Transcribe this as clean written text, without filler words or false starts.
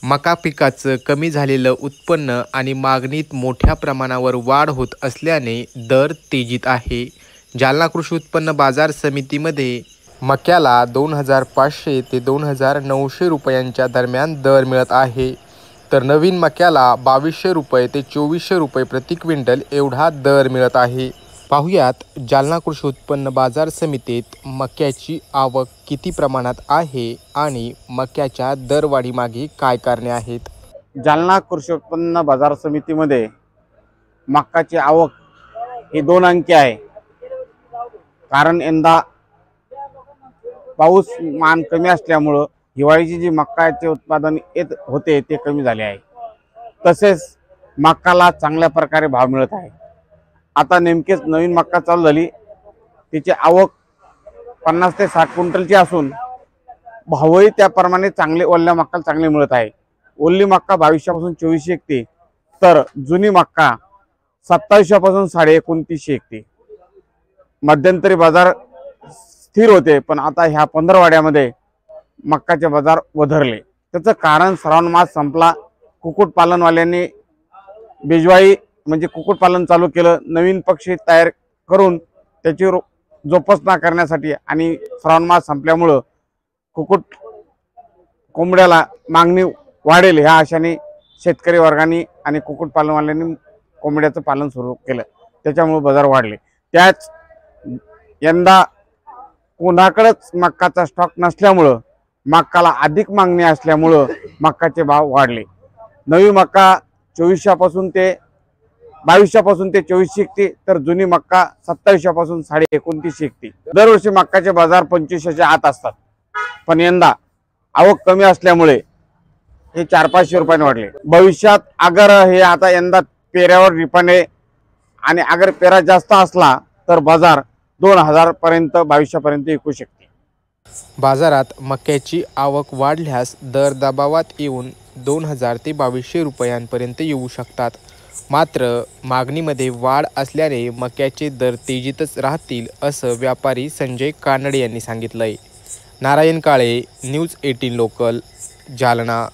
मका पिकाचं कमी झालेलं उत्पन्न आणि मागणीत मोठ्या प्रमाणावर वाढ होत असल्याने दर तेजीत आहे. जालना कृषी उत्पन्न बाजार समितीमध्ये मक्याला 2,500 ते 2,900 रुपयांच्या दरम्यान दर मिळत आहे. तर नवीन मक्याला 2,200 रुपये ते 2,400 रुपये प्रति क्विंटल एवढा दर मिळत आहे. पाहुयात जालना कृषी उत्पन्न बाजार समितीत मक्याची आवक किती प्रमाणात आहे आणि मक्याच्या दरवाढीमागे काय कारणे आहेत. जालना कृषी उत्पन्न बाजार समितीमध्ये मक्काची आवक ही 2 अंकी आहे. कारण यंदा पाऊस मान कमी असल्यामुळं हिवाळीची जी मक्काचे उत्पादन येत होते ते कमी झाले आहे. तसेच मक्काला चांगल्या प्रकारे भाव मिळत आहे. आता नेमकेच नवीन मक्का चालू झाली, तिची आवक 50 ते 60 क्विंटलची असून भावही त्याप्रमाणे चांगले ओल्या मक्काला चांगले मिळत आहे. ओली मक्का 2200 पासून 2400 विकते, तर जुनी मक्का 2700 पासून 2950 विकते. मध्यंतरी बाजार स्थिर होते, पण आता ह्या 15 वाड्यामध्ये मक्काचे बाजार वधरले. त्याचं कारण श्रावण मास संपला, कुक्कुटपालनवाल्यांनी बेजवाई म्हणजे कुक्कुटपालन चालू केलं. नवीन पक्षी तयार करून त्याची जोपासना करण्यासाठी आणि श्रावण मास संपल्यामुळं कोंबड्याला मागणी वाढेल ह्या आशाने शेतकरी वर्गाने आणि कुक्कुटपालनवाल्यांनी कोंबड्याचं पालन सुरू केलं. त्याच्यामुळे बाजार वाढले. त्याच यंदा कोणाकडेच मक्काचा स्टॉक नसल्यामुळं मक्काला अधिक मागणी असल्यामुळं मक्काचे भाव वाढले. नवी मक्का 2200 पासून ते 2400 विकते, तर जुनी मक्का 2700 पासून 2950 विकते. दरवर्षी मक्काचे बाजार 2500च्या आत असतात, पण यंदा आवक कमी असल्यामुळे हे 400-500 रुपयाने वाढले. भविष्यात अगर हे आता यंदा पेऱ्यावर डिपेंड आहे आणि अगर पेरा जास्त असला तर बाजार 2000 पर्यंत 2200 पर्यंत विकू शकते. बाजारात मक्याची आवक वाढल्यास दर दबावात येऊन 2000 ते 2200 रुपयांपर्यंत येऊ शकतात. मात्र मागणीमध्ये वाढ असल्याने मक्याचे दर तेजीतच राहतील असं व्यापारी संजय कानडे यांनी सांगितलंय. Narayan Kale, news 18 local, Jalna.